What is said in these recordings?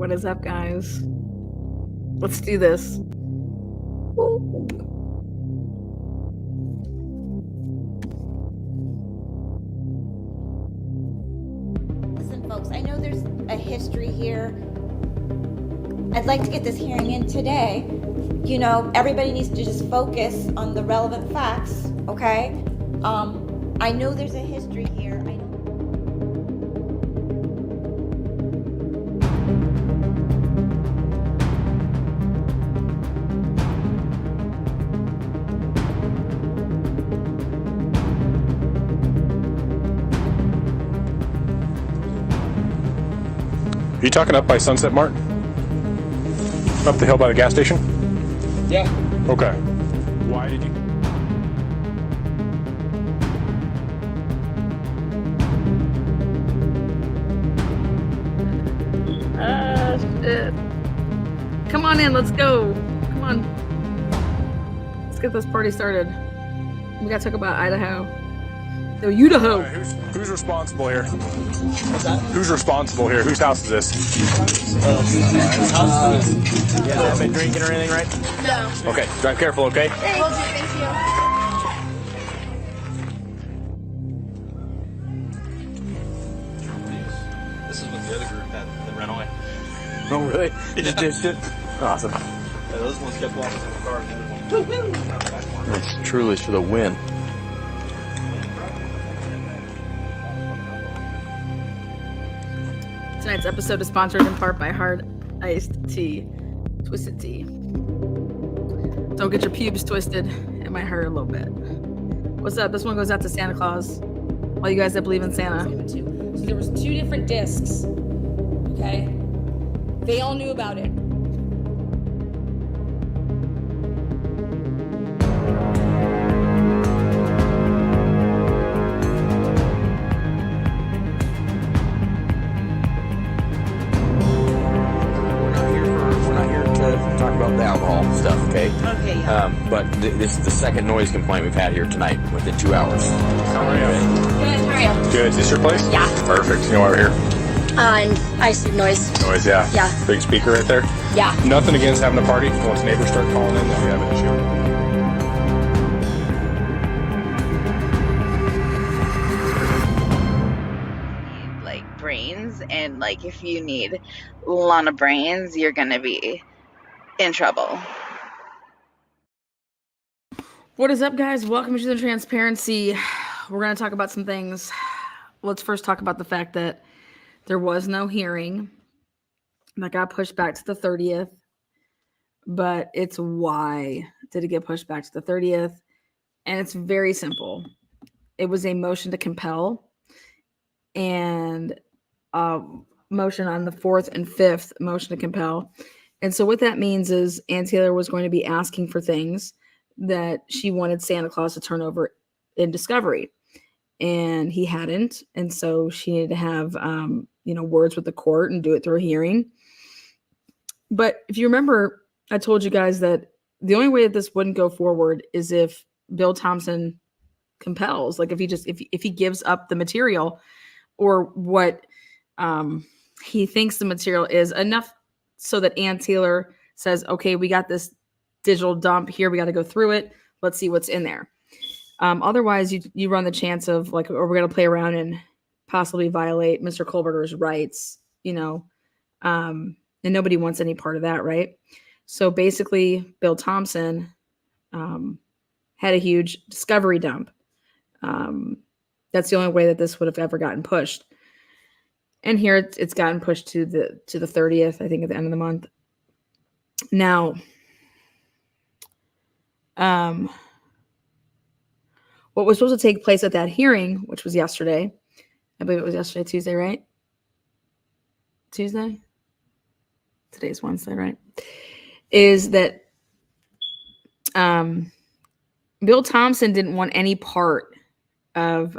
What is up, guys? Let's do this. Listen, folks, I know there's a history here. I'd like to get this hearing in today. You know, everybody needs to just focus on the relevant facts, okay? I know there's a history here. I know. Are you talking up by Sunset Mart? Up the hill by the gas station? Yeah. Okay. Why did you? Shit. Come on in, let's go. Come on. Let's get this party started. We gotta talk about Idaho. No, Idaho. Who's responsible here? Who's responsible here? Whose house is this? Yeah, been drinking or anything, right? No. Okay, drive careful, okay? Thank you. This is what the other group had that ran away. Oh, really? They just did shit? Awesome. Yeah, those ones kept walking to the car. And the other one. It's truly for the win. Tonight's episode is sponsored in part by Hard Iced Tea. Twisted tea. Don't get your pubes twisted. It might hurt a little bit. What's up? This one goes out to Santa Claus. All you guys that believe in Santa. So there was 2 different discs. Okay? They all knew about it. We're not here to talk about the alcohol stuff, okay? Okay, yeah. But this is the second noise complaint we've had here tonight within 2 hours. How are you? Good, how are you? Good. Is this your place? Yeah. Perfect. You know why we're here? And I see noise. Noise, yeah. Yeah. Big speaker right there. Yeah. Nothing against having a party. Once neighbors start calling in, then we have an issue. Like brains, and like if you need a lot of brains, you're gonna be in trouble. What is up, guys? Welcome to the Transparency. We're going to talk about some things. Let's first talk about the fact that there was no hearing that got pushed back to the 30th. But it's why did it get pushed back to the 30th? And it's very simple. It was a motion to compel and motion on the 4th and 5th motion to compel. And so what that means is Ann Taylor was going to be asking for things that she wanted Santa Claus to turn over in discovery, and he hadn't. And so she needed to have, words with the court and do it through a hearing. But if you remember, I told you guys that the only way that this wouldn't go forward is if Bill Thompson compels, like if he gives up the material or what he thinks the material is enough so that Ann Taylor says, okay, we got this digital dump here. We got to go through it. Let's see what's in there. Otherwise, you run the chance of like, or we're going to play around and possibly violate Mr. Kohlberger's rights, and nobody wants any part of that, right? So basically, Bill Thompson had a huge discovery dump. That's the only way that this would have ever gotten pushed. And here it's gotten pushed to the 30th, I think, at the end of the month. Now, what was supposed to take place at that hearing, which was yesterday, I believe it was yesterday, Tuesday, right? Tuesday? Today's Wednesday, right? Is that Bill Thompson didn't want any part of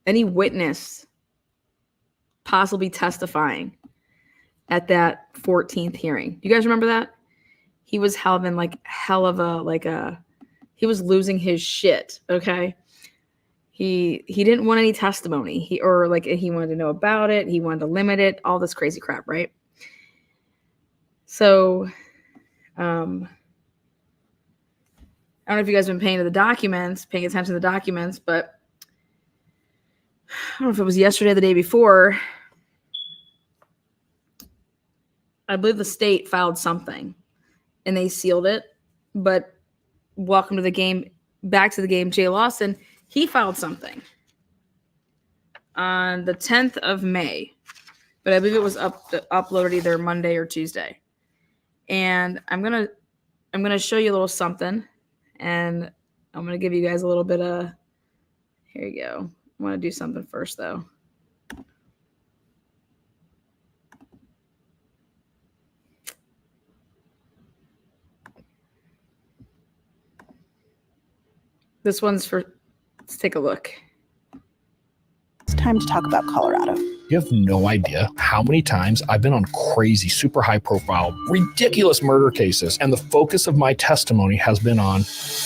any witness possibly testifying at that 14th hearing. You guys remember that? He was having like hell of he was losing his shit. Okay. He didn't want any testimony. He wanted to know about it. He wanted to limit it. All this crazy crap, right? So, I don't know if you guys have been paying attention to the documents, but I don't know if it was yesterday or the day before. I believe the state filed something and they sealed it. But welcome to the game, back to the game, Jay Lawson, he filed something on the 10th of May. But I believe it was uploaded either Monday or Tuesday. And I'm gonna show you a little something, and I'm gonna give you guys a little bit of. Here you go. I want to do something first, though. This one's for. Let's take a look. It's time to talk about Colorado. You have no idea how many times I've been on crazy, super high profile, ridiculous murder cases, and the focus of my testimony has been on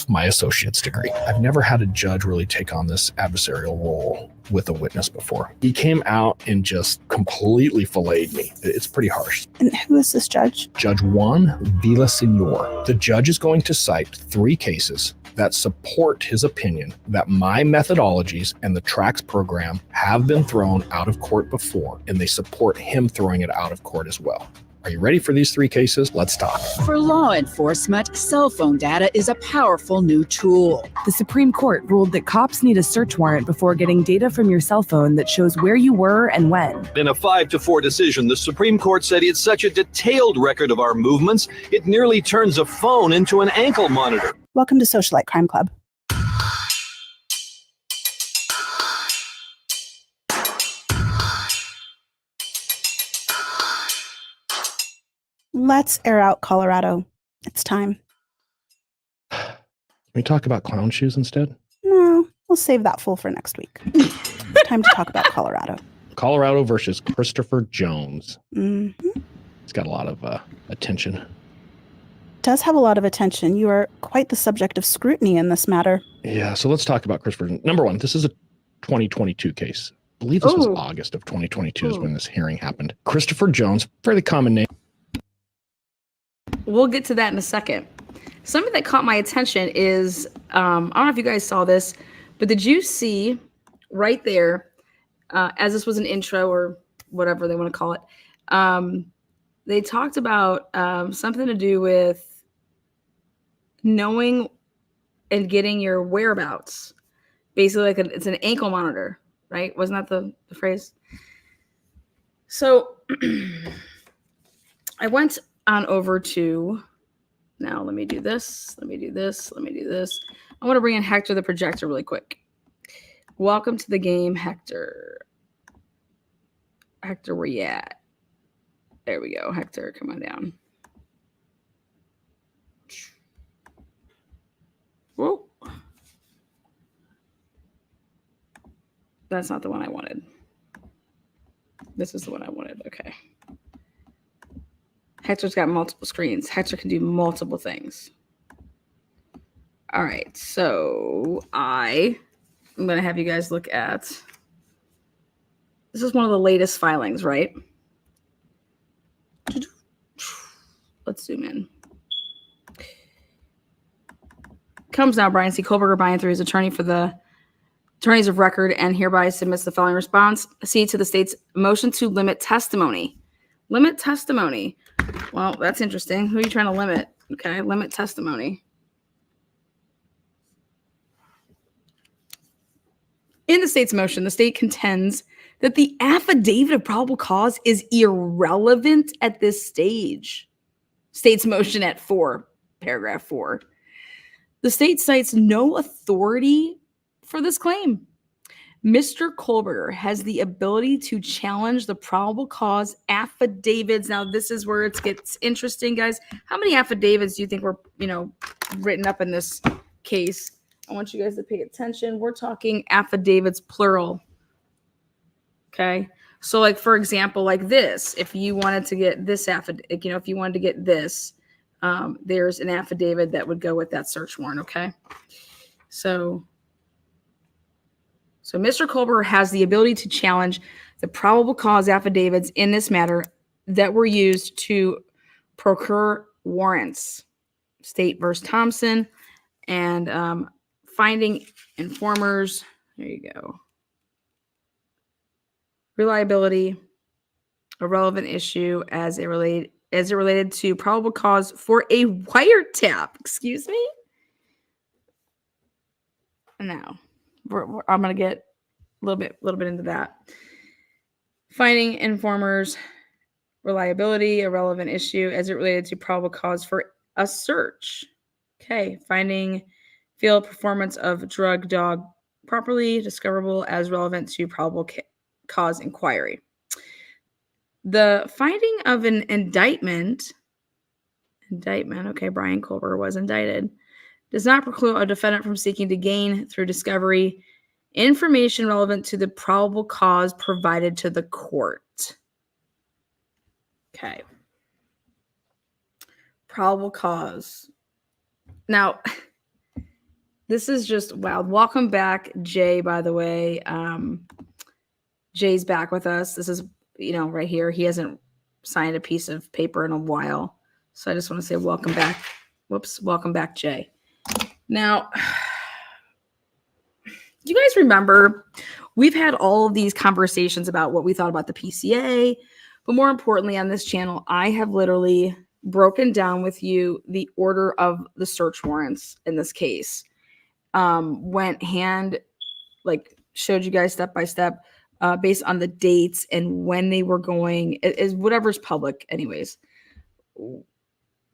my associate's degree. I've never had a judge really take on this adversarial role with a witness before. He came out and just completely filleted me. It's pretty harsh. And who is this judge? Judge Juan Villasenor. The judge is going to cite 3 cases that support his opinion that my methodologies and the TRACS program have been thrown out of court before, and they support him throwing it out of court as well. Are you ready for these 3 cases? Let's talk. For law enforcement, cell phone data is a powerful new tool. The Supreme Court ruled that cops need a search warrant before getting data from your cell phone that shows where you were and when. In a 5-4 decision, the Supreme Court said it's such a detailed record of our movements, it nearly turns a phone into an ankle monitor. Welcome to Socialite Crime Club. Let's air out Colorado. It's time. Can we talk about clown shoes instead? No, we'll save that fool for next week. Time to talk about Colorado. Colorado versus Christopher Jones. Mm-hmm. It's got a lot of attention. Does have a lot of attention. You are quite the subject of scrutiny in this matter. Yeah, so let's talk about Christopher. Number one, this is a 2022 case. I believe this was August of 2022 is when this hearing happened. Christopher Jones, fairly common name. We'll get to that in a second. Something that caught my attention is, I don't know if you guys saw this, but did you see right there, as this was an intro or whatever they want to call it, they talked about something to do with knowing and getting your whereabouts. Basically, like it's an ankle monitor, right? Wasn't that the phrase? So I went on over to, now let me do this. I want to bring in Hector the projector really quick. Welcome to the game, Hector. Hector, where you at? There we go. Hector, come on down. Whoa. That's not the one I wanted. This is the one I wanted. Okay. Hector's got multiple screens. Hector can do multiple things. All right. So I'm going to have you guys look at, this is one of the latest filings, right? Let's zoom in. Comes now, Brian C. Kohlberger, by and through his attorney for the attorneys of record, and hereby submits the following response. C, to the state's motion to limit testimony. Limit testimony. Well, that's interesting. Who are you trying to limit? Okay, limit testimony. In the state's motion, the state contends that the affidavit of probable cause is irrelevant at this stage. State's motion at 4, paragraph 4. The state cites no authority for this claim. Mr. Kohlberger has the ability to challenge the probable cause affidavits. Now, this is where it gets interesting, guys. How many affidavits do you think were, written up in this case? I want you guys to pay attention. We're talking affidavits, plural. Okay. So like, for example, like this, if you wanted to get this affidavit, if you wanted to get this, there's an affidavit that would go with that search warrant. Okay. So So Mr. Colbert has the ability to challenge the probable cause affidavits in this matter that were used to procure warrants. State versus Thompson, and finding informers. There you go. Reliability, a relevant issue as it related to probable cause for a wiretap. Excuse me. No, I'm gonna get a little bit into that. Finding informers, reliability, a relevant issue as it related to probable cause for a search. Okay, finding field performance of drug dog properly discoverable as relevant to probable cause inquiry. The finding of an indictment, okay, Brian Colbert was indicted, does not preclude a defendant from seeking to gain through discovery information relevant to the probable cause provided to the court. Okay. Probable cause. Now, this is just wild. Welcome back, Jay, by the way. Jay's back with us. This is, right here. He hasn't signed a piece of paper in a while. So I just want to say welcome back. Whoops. Welcome back, Jay. Now, you guys remember we've had all of these conversations about what we thought about the PCA, but more importantly on this channel, I have literally broken down with you the order of the search warrants in this case. Went hand, showed you guys step by step, based on the dates and when they were going, is whatever's public anyways,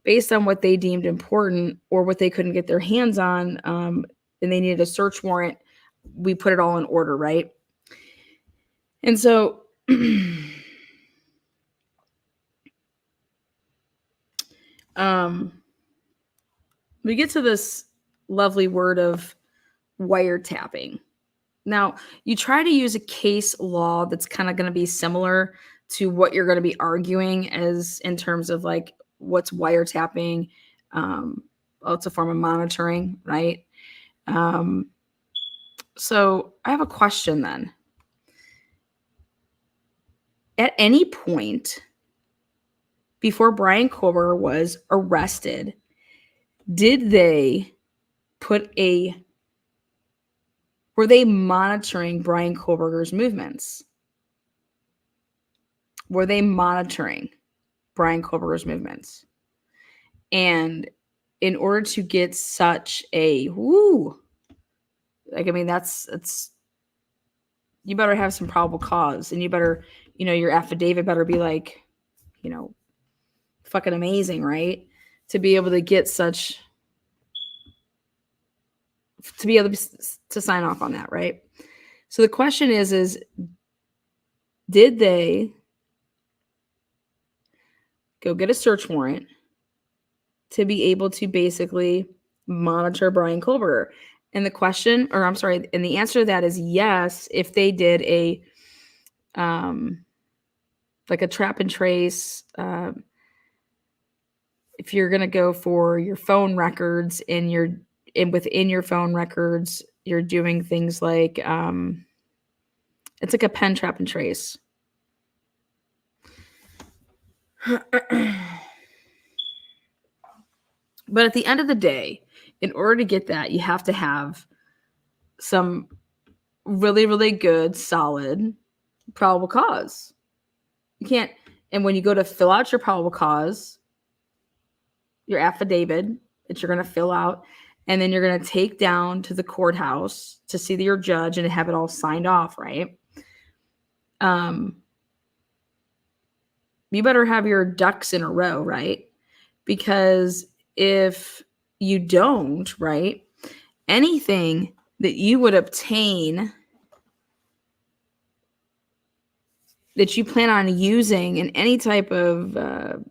based on what they deemed important or what they couldn't get their hands on, and they needed a search warrant, we put it all in order, right? And so we get to this lovely word of wiretapping. Now, you try to use a case law that's kind of going to be similar to what you're going to be arguing as in terms of what's wiretapping. It's a form of monitoring, right? So I have a question then. At any point before Brian Colbert was arrested, did they were they monitoring Brian Kohlberger's movements? Were they monitoring Brian Kohlberger's movements? And in order to get such a that's you better have some probable cause, and you better, your affidavit better be fucking amazing, right? To be able to get to be able to sign off on that, right? So the question is did they go get a search warrant to be able to basically monitor Brian Kohlberger? And the answer to that is yes, if they did a trap and trace, if you're going to go for your phone records and within your phone records, you're doing things like, it's like a pen trap and trace. But at the end of the day, in order to get that, you have to have some really, really good, solid probable cause. You can't, and when you go to fill out your probable cause, your affidavit that you're going to fill out, and then you're going to take down to the courthouse to see your judge and have it all signed off, right? You better have your ducks in a row, right? Because if you don't, right, anything that you would obtain that you plan on using in any type of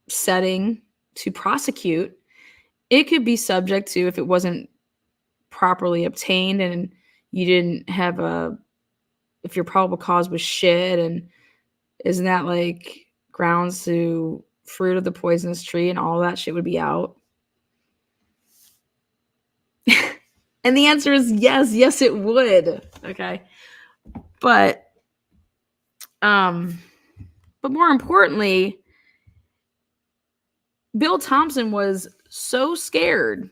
setting to prosecute, it could be subject to, if it wasn't properly obtained and you didn't have if your probable cause was shit, and isn't that grounds to fruit of the poisonous tree and all that shit would be out. And the answer is yes. Yes, it would. Okay. But more importantly, Bill Thompson was so scared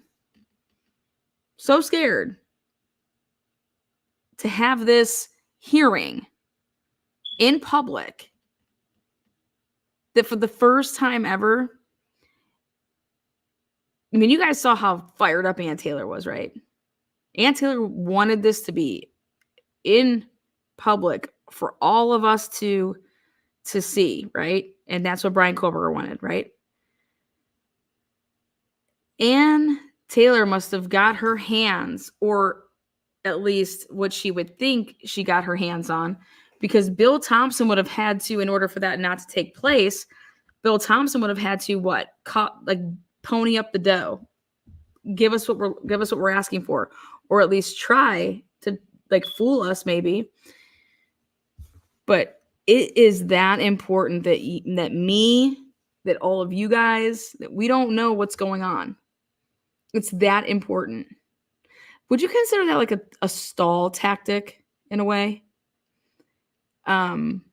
to have this hearing in public that for the first time ever, I mean, you guys saw how fired up Ann Taylor was, right? Ann Taylor wanted this to be in public for all of us to see, right? And that's what Brian Koberger wanted, right? Ann Taylor must have got her hands, or at least what she would think she got her hands on, because Bill Thompson would have had to, in order for that not to take place, Bill Thompson would have had to pony up the dough, give us what we're asking for, or at least try to fool us maybe. But it is that important that all of you guys, that we don't know what's going on. It's that important. Would you consider that like a stall tactic in a way? I don't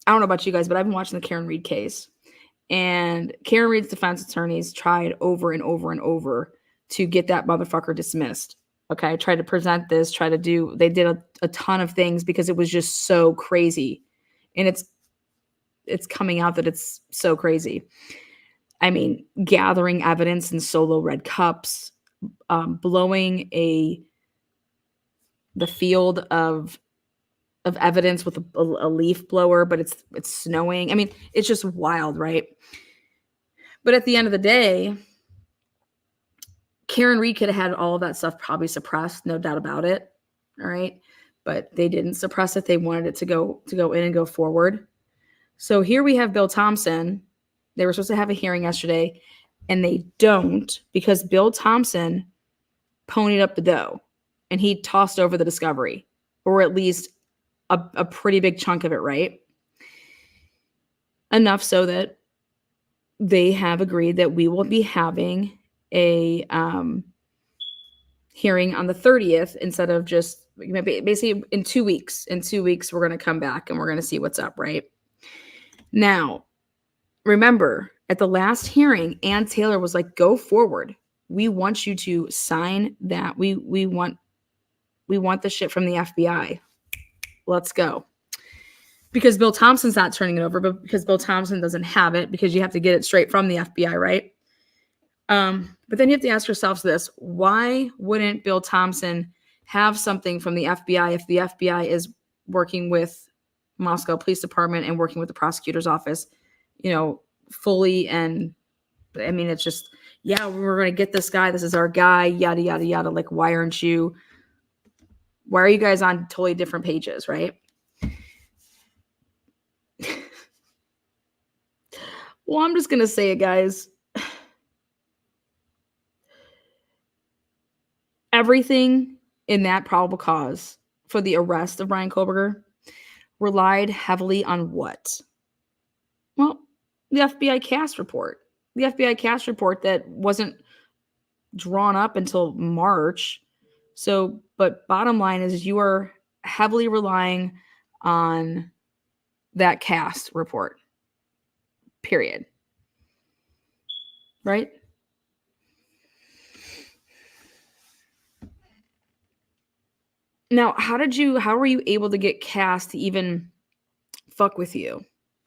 know about you guys, but I've been watching the Karen Reed case, and Karen Reed's defense attorneys tried over and over and over to get that motherfucker dismissed. Okay. Tried to present this, they did a ton of things because it was just so crazy. And it's coming out that it's so crazy. I mean, gathering evidence in solo red cups, blowing the field of evidence with a leaf blower, but it's snowing. I mean, it's just wild, right? But at the end of the day, Karen Reed could have had all of that stuff probably suppressed, no doubt about it. All right. But they didn't suppress it. They wanted it to go in and go forward. So here we have Bill Thompson. They were supposed to have a hearing yesterday, and they don't, because Bill Thompson ponied up the dough and he tossed over the discovery, or at least a pretty big chunk of it, right? Enough so that they have agreed that we will be having a hearing on the 30th instead of just basically in 2 weeks. In 2 weeks, we're going to come back and we're going to see what's up, right? Now, remember, at the last hearing, Ann Taylor was like, go forward. We want you to sign that. We want the shit from the FBI. Let's go. Because Bill Thompson's not turning it over, but because Bill Thompson doesn't have it, because you have to get it straight from the FBI, right? But then you have to ask yourselves this: why wouldn't Bill Thompson have something from the FBI if the FBI is working with Moscow Police Department and working with the prosecutor's office, fully? And I mean, it's just, yeah, we're going to get this guy. This is our guy, yada, yada, yada. Like, why are you guys on totally different pages, right? Well, I'm just going to say it, guys. Everything in that probable cause for the arrest of Brian Koberger relied heavily on what? Well, the FBI CAS report. The FBI CAS report that wasn't drawn up until March. So, but bottom line is you are heavily relying on that CAS report. Period. Right? Now, how were you able to get CAS to even fuck with you?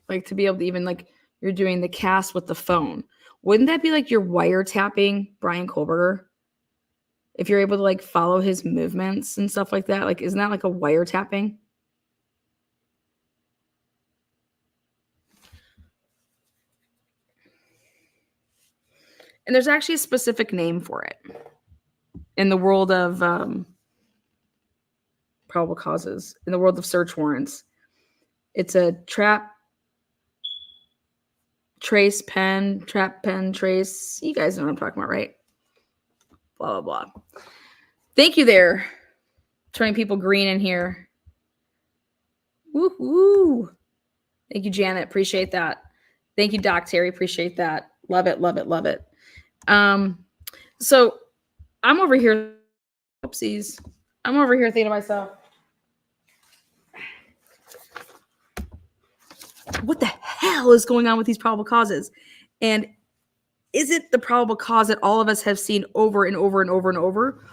Like, to be able to even, like, you're doing the CAS with the phone. Wouldn't that be like you're wiretapping Brian Koberger? If you're able to, like, follow his movements and stuff like that? Like, isn't that like a wiretapping? And there's actually a specific name for it in the world of probable causes, in the world of search warrants. It's a trap pen trace. You guys know what I'm talking about, right? Blah, blah, blah. Thank you there. Turning people green in here. Woo-hoo. Thank you, Janet. Appreciate that. Thank you, Doc Terry. Appreciate that. Love it, love it, love it. So I'm over here Oopsies. I'm over here thinking to myself, what the hell is going on with these probable causes? And is it the probable cause that all of us have seen over and over and over and over?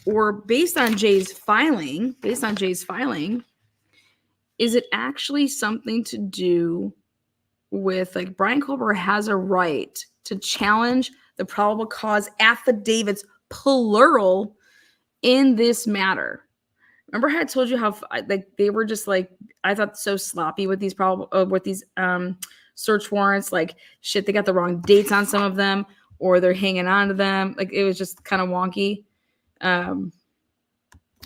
Or based on Jay's filing, is it actually something to do with, like, Brian Culver has a right to challenge the probable cause affidavits, plural, in this matter? Remember how I told you how like they were just like, I thought, so sloppy with these search warrants. Like, shit, they got the wrong dates on some of them, or they're hanging on to them. Like, it was just kind of wonky.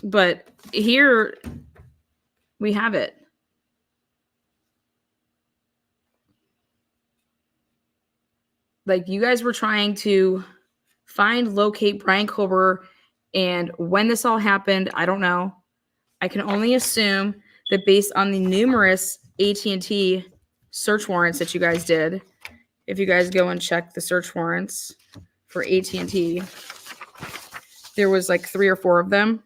But here we have it. Like, you guys were trying to locate Brian Culver, and when this all happened, I don't know. I can only assume that based on the numerous AT&T search warrants that you guys did, if you guys go and check the search warrants for AT&T, there was like 3 or 4 of them.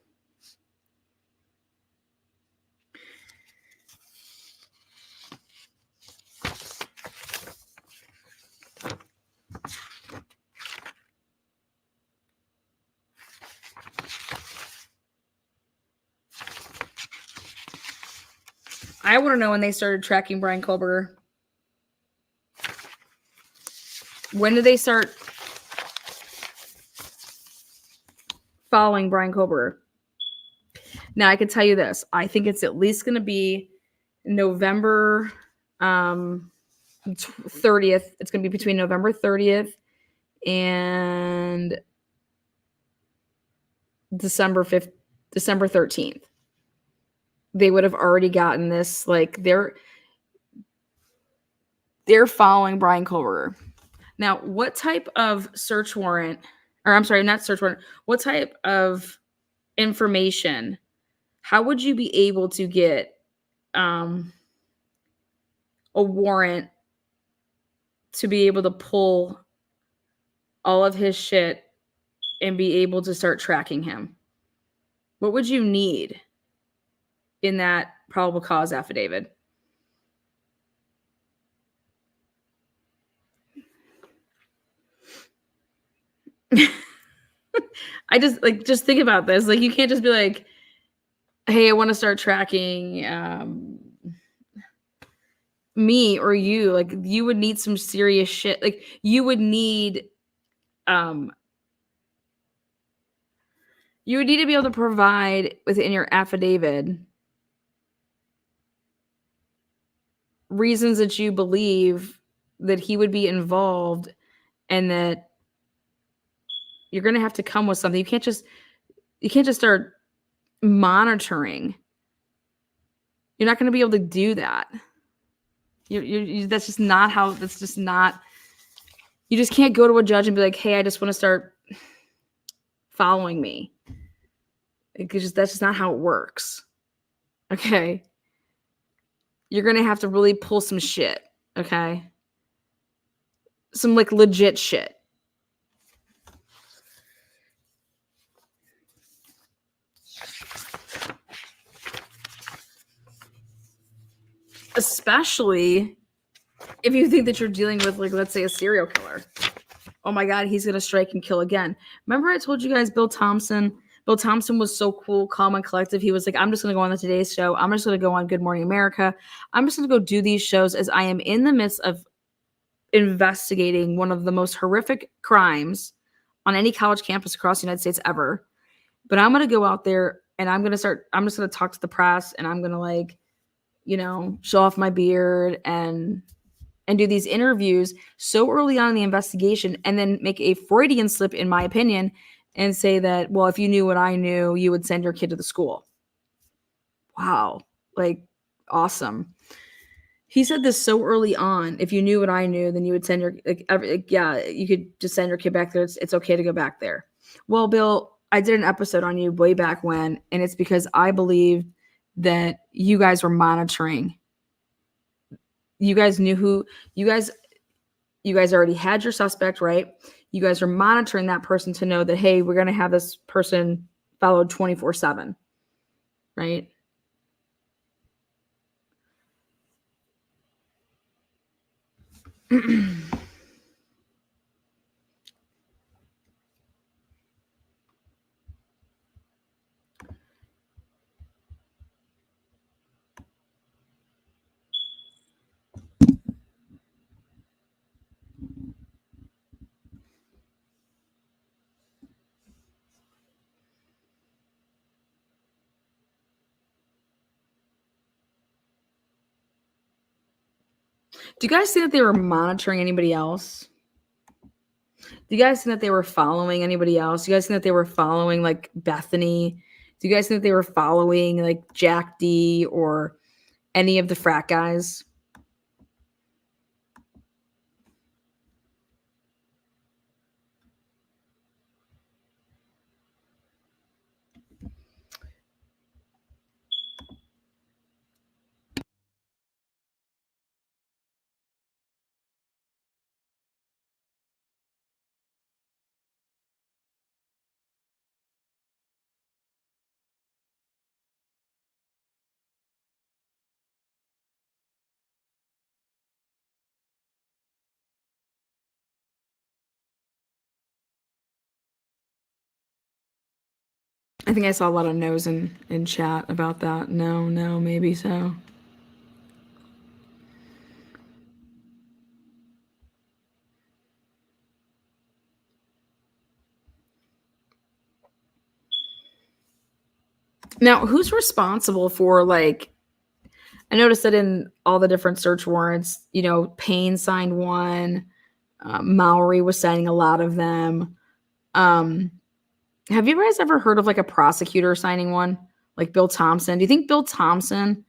I want to know when they started tracking Brian Culver. When did they start following Brian Culver? Now, I can tell you this. I think it's at least going to be November 30th. It's going to be between November 30th and December 13th. They would have already gotten this. Like, they're following Brian Culver. Now, what type of search warrant, or I'm sorry, not search warrant, what type of information, how would you be able to get a warrant to be able to pull all of his shit and be able to start tracking him? What would you need in that probable cause affidavit? I just think about this. Like, you can't just be like, hey, I want to start tracking me or you. Like, you would need some serious shit. Like, you would need to be able to provide within your affidavit reasons that you believe that he would be involved, and that you're going to have to come with something. You can't just start monitoring. You're not going to be able to do that. That's just not how. That's just not. You just can't go to a judge and be like, "Hey, I just want to start following me." That's just not how it works. Okay. You're going to have to really pull some shit. Okay. Some, like, legit shit. Especially if you think that you're dealing with, like, let's say, a serial killer. Oh my God, he's going to strike and kill again. Remember I told you guys Bill Thompson? Bill Thompson was so cool, calm, and collective. He was like, I'm just going to go on the Today Show. I'm just going to go on Good Morning America. I'm just going to go do these shows as I am in the midst of investigating one of the most horrific crimes on any college campus across the United States ever. But I'm going to go out there and I'm just going to talk to the press, and I'm going to, like, show off my beard and do these interviews so early on in the investigation, and then make a Freudian slip, in my opinion, and say that, well, if you knew what I knew, you would send your kid to the school. Wow. Like, awesome. He said this so early on. If you knew what I knew, then you would send your, you could just send your kid back there. It's okay to go back there. Well, Bill, I did an episode on you way back when, and it's because I believed that you guys were monitoring. You guys knew who, you guys already had your suspect, right? You guys are monitoring that person to know that, hey, we're going to have this person followed 24/7, right? Do you guys think that they were monitoring anybody else? Do you guys think that they were following anybody else? Do you guys think that they were following like Bethany? Do you guys think that they were following like Jack D or any of the frat guys? I think I saw a lot of no's in chat about that. No, maybe so. Now, who's responsible for like? I noticed that in all the different search warrants, Payne signed one. Mowry was signing a lot of them. Have you guys ever heard of like a prosecutor signing one? Like Bill Thompson? Do you think Bill Thompson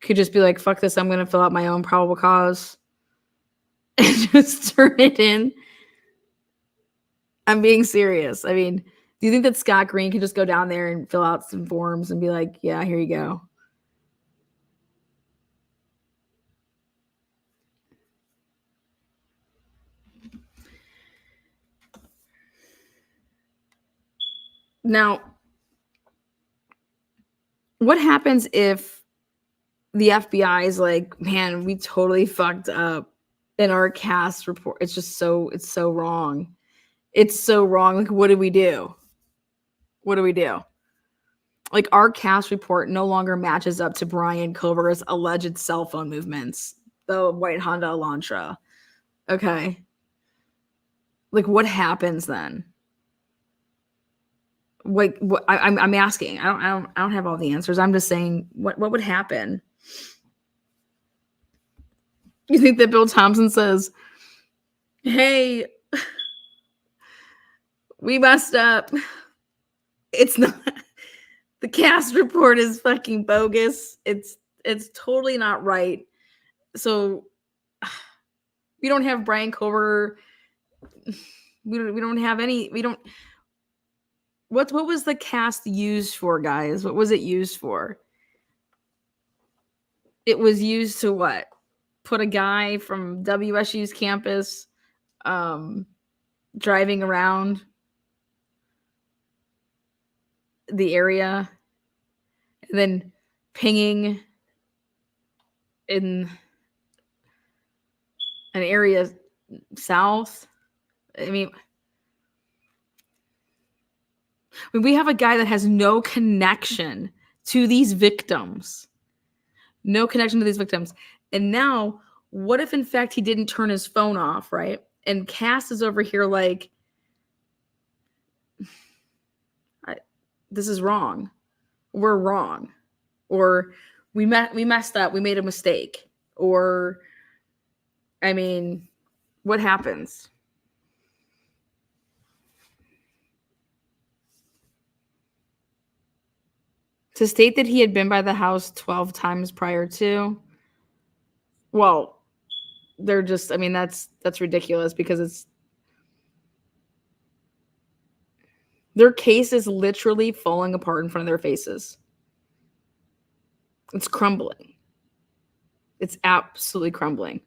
could just be like, fuck this, I'm going to fill out my own probable cause and just turn it in? I'm being serious. I mean, do you think that Scott Green could just go down there and fill out some forms and be like, yeah, here you go? Now, what happens if the FBI is like, man, we totally fucked up in our cast report? It's so wrong. It's so wrong. Like, what do we do? What do we do? Like, our cast report no longer matches up to Brian Kober's alleged cell phone movements, the white Honda Elantra. Okay. Like, what happens then? Like, what I'm asking. I don't have all the answers. I'm just saying, what would happen? You think that Bill Thompson says, hey, we messed up. It's not, the cast report is fucking bogus. It's totally not right. So we don't have Brian Kober. We don't have any, what was the cast used for, guys? What was it used for? It was used to what? Put a guy from WSU's campus driving around the area and then pinging in an area south. I mean, we have a guy that has no connection to these victims. No connection to these victims. And now, what if in fact he didn't turn his phone off, right? And Cass is over here like, this is wrong. We're wrong. Or we messed up. We made a mistake. Or, I mean, what happens? To state that he had been by the house 12 times prior to, well, they're just, I mean, that's ridiculous because their case is literally falling apart in front of their faces. It's crumbling. It's absolutely crumbling.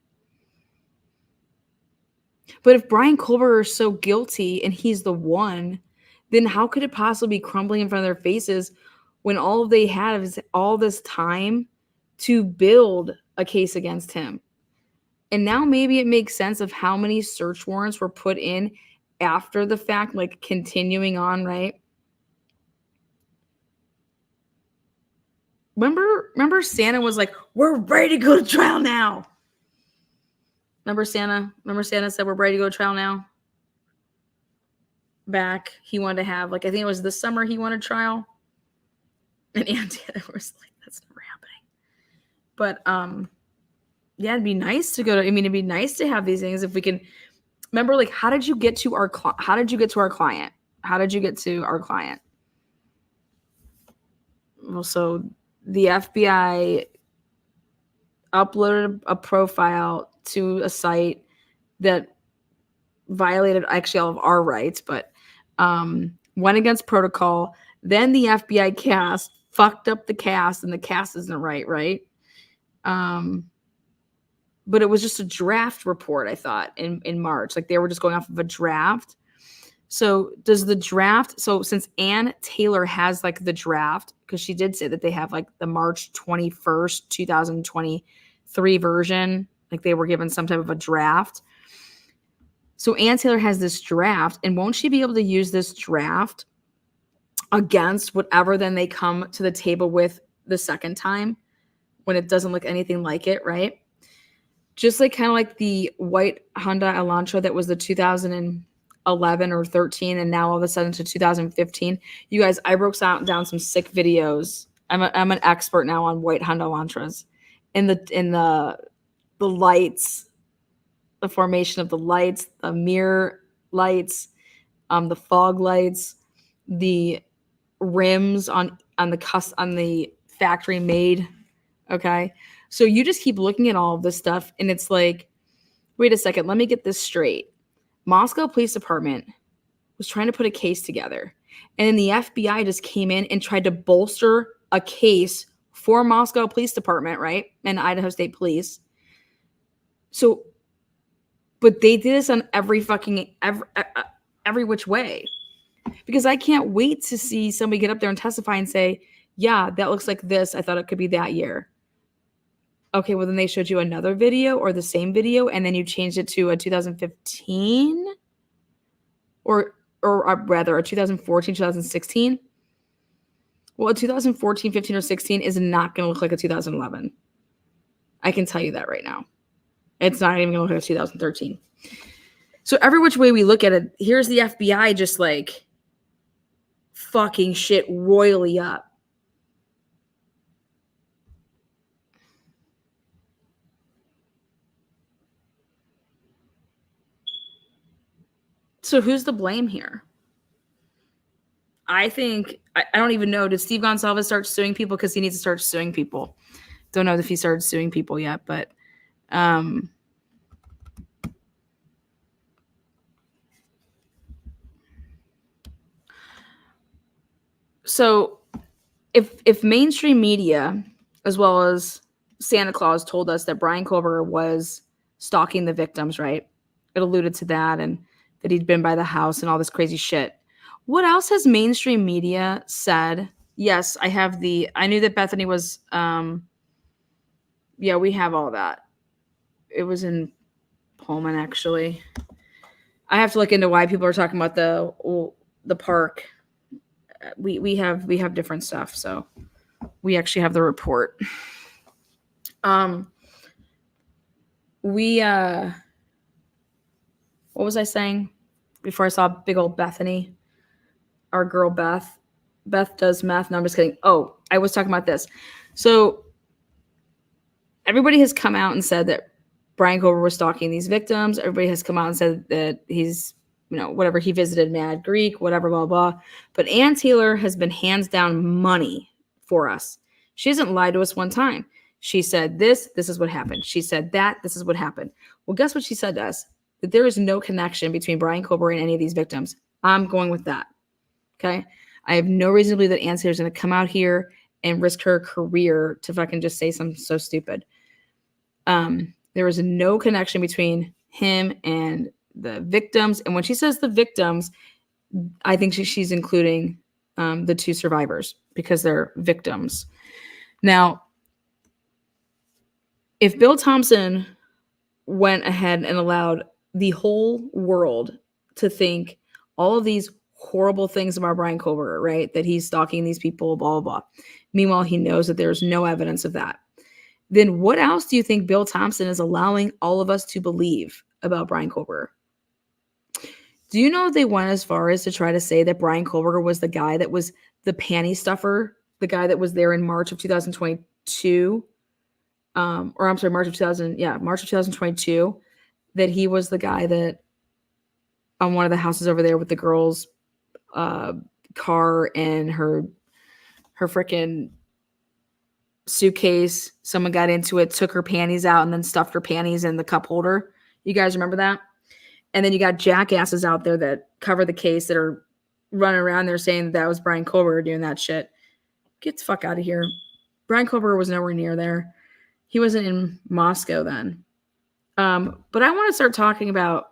But if Brian Kober is so guilty and he's the one, then how could it possibly be crumbling in front of their faces when all they have is all this time to build a case against him? And now maybe it makes sense of how many search warrants were put in after the fact, like continuing on, right? Remember Santa was like, we're ready to go to trial now. Remember Santa said, we're ready to go to trial now. Back, he wanted to have, like, I think it was this summer he wanted trial. And Andy was like, that's never happening. But yeah, it'd be nice to go to, I mean, it'd be nice to have these things if we can remember, like, how did you get to our client? How did you get to our client? Well, so the FBI uploaded a profile to a site that violated actually all of our rights, but went against protocol. Then the FBI cast fucked up the cast, and the cast isn't right? But it was just a draft report, I thought, in March. Like, they were just going off of a draft. So does the draft, so since Ann Taylor has like the draft, because she did say that they have like the March 21st, 2023 version, like they were given some type of a draft. So Ann Taylor has this draft, and won't she be able to use this draft against whatever then they come to the table with the second time when it doesn't look anything like it, right? Just like kind of like the white Honda Elantra that was the 2011 or 13, and now all of a sudden to 2015. You guys, I broke down some sick videos. I'm an expert now on white Honda Elantras, in the lights, the formation of the lights, the mirror lights, the fog lights, the rims on the factory made. Okay, so you just keep looking at all of this stuff, and it's like, wait a second, let me get this straight. Moscow Police Department was trying to put a case together, and then the FBI just came in and tried to bolster a case for Moscow Police Department, right, and Idaho State Police. So, but they did this on every which way, because I can't wait to see somebody get up there and testify and say, yeah, that looks like this. I thought it could be that year. Okay, well, then they showed you another video or the same video, and then you changed it to a 2015 or rather a 2014, 2016. Well, a 2014, 15, or 16 is not going to look like a 2011. I can tell you that right now. It's not even going to look like a 2013. So every which way we look at it, here's the FBI just like fucking shit royally up. So who's to blame here? I think, I don't even know. Did Steve Gonsalves start suing people? Because he needs to start suing people. Don't know if he started suing people yet, but so if mainstream media, as well as Santa Claus, told us that Brian Kober was stalking the victims, right? It alluded to that, and that he'd been by the house and all this crazy shit. What else has mainstream media said? Yes, I knew that Bethany was, yeah, we have all that. It was in Pullman, actually. I have to look into why people are talking about the park. We have different stuff, so we actually have the report. What was I saying before I saw big old Bethany? Our girl Beth. Beth does meth. No, I'm just kidding. Oh, I was talking about this. So everybody has come out and said that Brian Kober was stalking these victims. Everybody has come out and said that he's, whatever, he visited Mad Greek, whatever, blah, blah. But Ann Taylor has been hands down money for us. She hasn't lied to us one time. She said this is what happened. She said that, this is what happened. Well, guess what she said to us? That there is no connection between Brian Kober and any of these victims. I'm going with that. Okay? I have no reason to believe that Ann Taylor's going to come out here and risk her career to fucking just say something so stupid. There is no connection between him and the victims. And when she says the victims, I think she's including the two survivors because they're victims. Now, if Bill Thompson went ahead and allowed the whole world to think all of these horrible things about Brian Koberger, right? That he's stalking these people, blah, blah, blah. Meanwhile, he knows that there's no evidence of that. Then what else do you think Bill Thompson is allowing all of us to believe about Brian Koberger? Do you know they went as far as to try to say that Brian Koberger was the guy that was the panty stuffer, the guy that was there in March of 2022? Or I'm sorry, March of 2022, that he was the guy that on one of the houses over there with the girl's car and her freaking suitcase. Someone got into it, took her panties out, and then stuffed her panties in the cup holder. You guys remember that? And then you got jackasses out there that cover the case that are running around there saying that was Brian Koberger doing that shit. Get the fuck out of here. Brian Koberger was nowhere near there. He wasn't in Moscow then. But I want to start talking about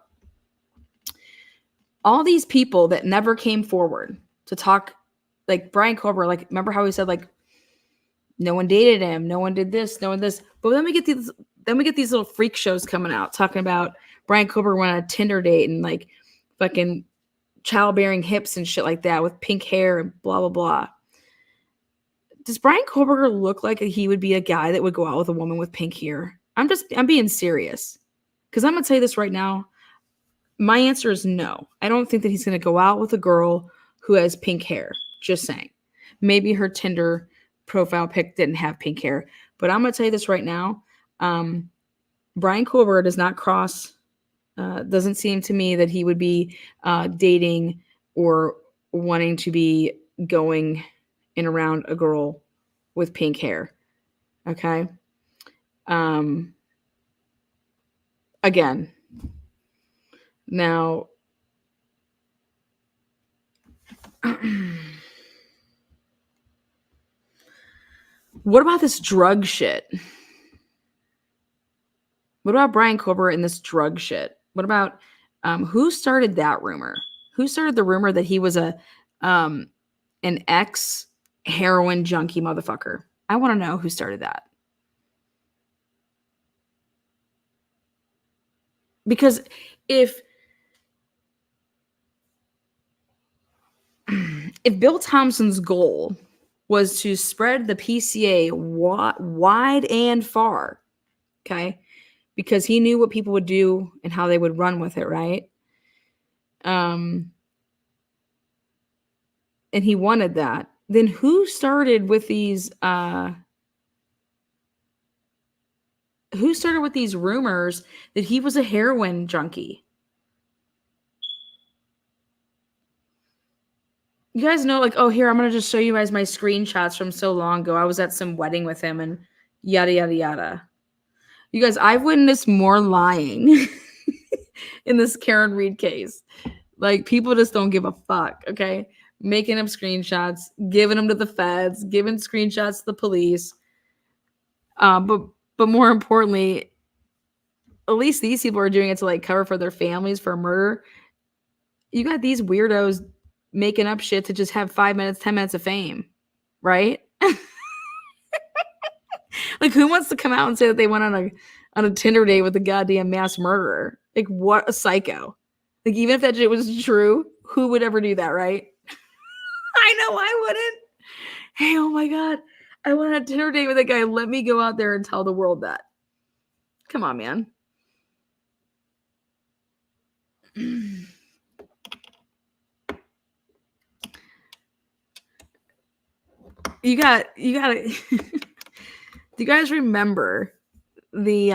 all these people that never came forward to talk, like Brian Koberger. Like, remember how he said, like, no one dated him, no one did this, no one this. But then we get these little freak shows coming out talking about Brian Koberger went on a Tinder date and like fucking childbearing hips and shit like that with pink hair and blah blah blah. Does Brian Koberger look like he would be a guy that would go out with a woman with pink hair? I'm being serious. Because I'm going to tell you this right now. My answer is no. I don't think that he's going to go out with a girl who has pink hair. Just saying. Maybe her Tinder profile pic didn't have pink hair. But I'm going to tell you this right now. Brian Koberger does not cross. Doesn't seem to me that he would be dating or wanting to be going in around a girl with pink hair. Okay. Again. Now, what about this drug shit? What about Brian Koberger and this drug shit? What about who started that rumor? Who started the rumor that he was an ex heroin junkie motherfucker? I want to know who started that. Because if Bill Thompson's goal was to spread the PCA wide and far, okay, because he knew what people would do and how they would run with it, right? And he wanted that. Then who started with these rumors that he was a heroin junkie? You guys know, like, oh, here, I'm going to just show you guys my screenshots from so long ago. I was at some wedding with him and yada, yada, yada. You guys, I've witnessed more lying in this Karen Reed case. Like, people just don't give a fuck, okay? Making up screenshots, giving them to the feds, giving screenshots to the police. But more importantly, at least these people are doing it to, like, cover for their families for murder. You got these weirdos making up shit to just have 5 minutes, 10 minutes of fame, right? Like, who wants to come out and say that they went on a Tinder date with a goddamn mass murderer? Like, what a psycho. Like, even if that shit was true, who would ever do that, right? I know I wouldn't. Hey, oh my God, I went on a Tinder date with a guy. Let me go out there and tell the world that. Come on, man. You got to do you guys remember the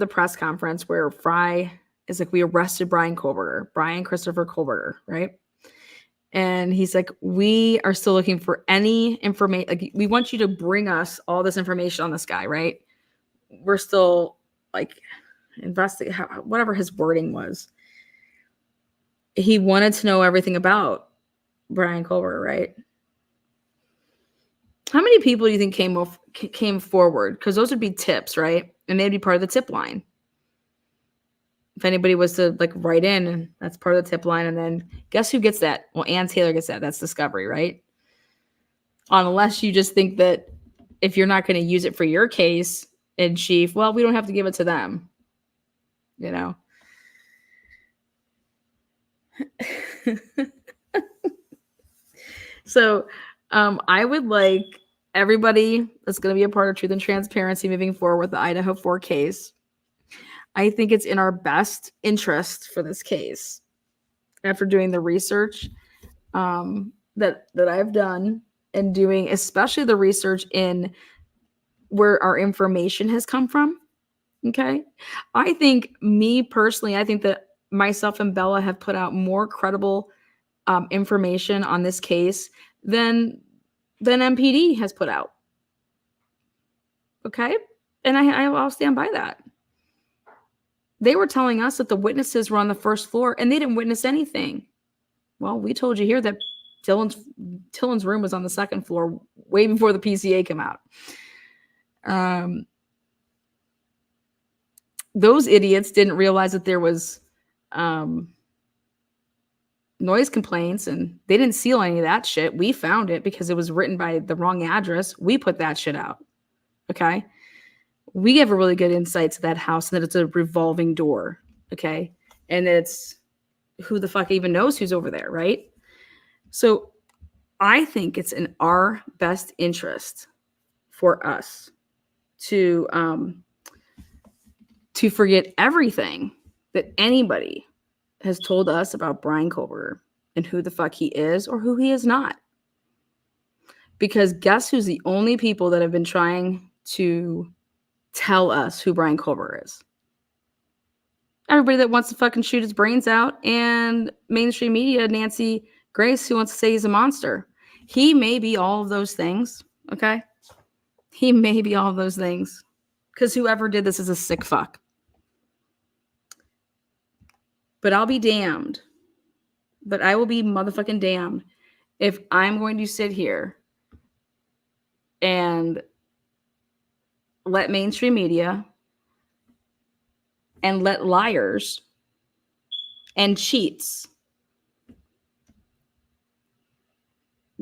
press conference where Fry is like, we arrested Brian Christopher Koberger, right? And he's like, we are still looking for any information. Like, we want you to bring us all this information on this guy, right? We're still like investigating, whatever his wording was. He wanted to know everything about Brian Koberger, right? How many people do you think came forward? Because those would be tips, right? And they'd be part of the tip line. If anybody was to like write in, and that's part of the tip line. And then guess who gets that? Well, Ann Taylor gets that. That's discovery, right? Unless you just think that if you're not going to use it for your case in chief, well, we don't have to give it to them. You know? So I would like everybody that's going to be a part of Truth and Transparency moving forward with the Idaho4 case. I think it's in our best interest for this case. After doing the research that I've done and doing especially the research in where our information has come from. Okay. I think me personally, I think that myself and Bella have put out more credible information on this case than MPD has put out. Okay. And I'll stand by that. They were telling us that the witnesses were on the first floor and they didn't witness anything. Well, we told you here that Tillon's room was on the second floor way before the PCA came out. Those idiots didn't realize that there was noise complaints, and they didn't seal any of that shit. We found it because it was written by the wrong address. We put that shit out. Okay. We have a really good insight to that house and that it's a revolving door. Okay. And it's who the fuck even knows who's over there. Right. So I think it's in our best interest for us to forget everything that anybody has told us about Brian Koberger and who the fuck he is or who he is not. Because guess who's the only people that have been trying to tell us who Brian Koberger is? Everybody that wants to fucking shoot his brains out, and mainstream media, Nancy Grace, who wants to say he's a monster. He may be all of those things, okay? He may be all of those things. Because whoever did this is a sick fuck. But I'll be damned. But I will be motherfucking damned if I'm going to sit here and let mainstream media and let liars and cheats,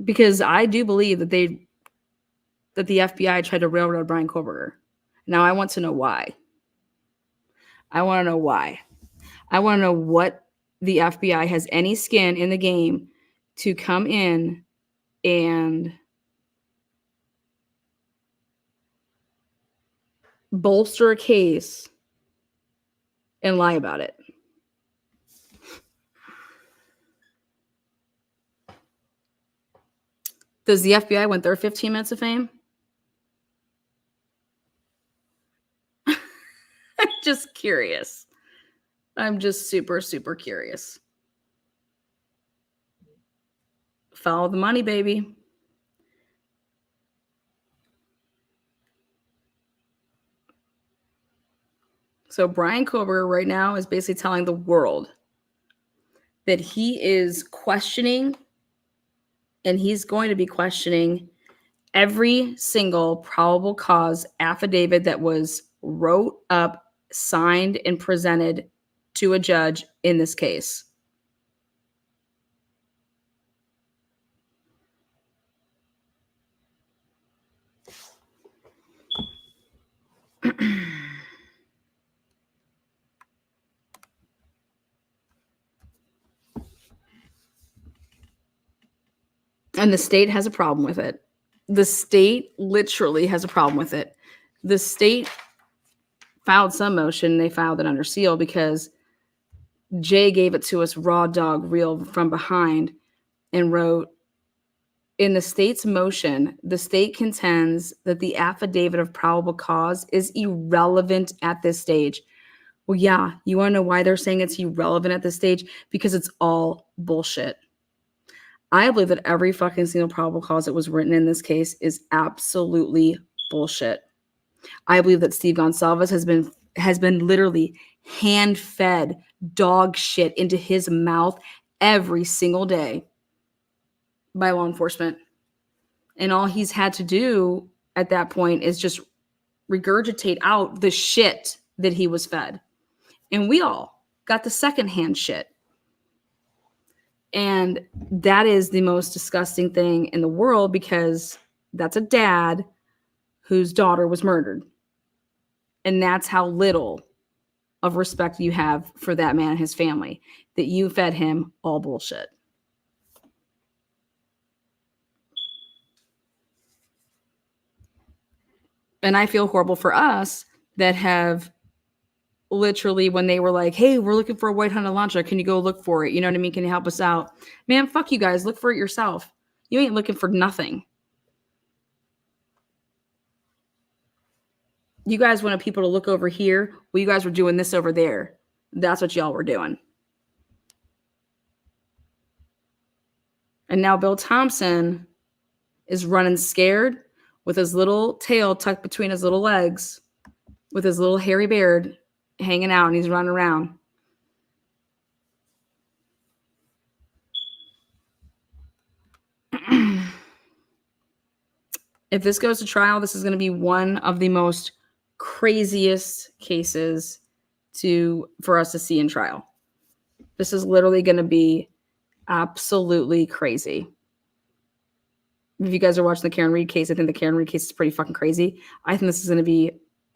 because I do believe that the FBI tried to railroad Brian Koberger. Now I want to know why. I want to know why. I want to know what the FBI has any skin in the game to come in and bolster a case and lie about it. Does the FBI want their 15 minutes of fame? I'm just curious. I'm just super, super curious. Follow the money, baby. So Brian Koberger right now is basically telling the world that he is questioning, and he's going to be questioning every single probable cause affidavit that was wrote up, signed, and presented to a judge in this case. And the state has a problem with it. The state literally has a problem with it. The state filed some motion. They filed it under seal because Jay gave it to us raw dog real from behind and wrote, in the state's motion, the state contends that the affidavit of probable cause is irrelevant at this stage. Well, yeah, you want to know why they're saying it's irrelevant at this stage? Because it's all bullshit. I believe that every fucking single probable cause that was written in this case is absolutely bullshit. I believe that Steve Gonsalves has been literally hand-fed dog shit into his mouth every single day by law enforcement. And all he's had to do at that point is just regurgitate out the shit that he was fed. And we all got the secondhand shit. And that is the most disgusting thing in the world because that's a dad whose daughter was murdered. And that's how little of respect you have for that man and his family, that you fed him all bullshit. And I feel horrible for us that have literally, when they were like, hey, we're looking for a white Honda Elantra. Can you go look for it? You know what I mean? Can you help us out? Man, fuck you guys. Look for it yourself. You ain't looking for nothing. You guys wanted people to look over here. Well, you guys were doing this over there. That's what y'all were doing. And now Bill Thompson is running scared with his little tail tucked between his little legs, with his little hairy beard hanging out, and he's running around. If this goes to trial, this is going to be one of the most craziest cases for us to see in trial. This is literally going to be absolutely crazy. If you guys are watching the Karen Reed case, I think the Karen Reed case is pretty fucking crazy. I think this is going to be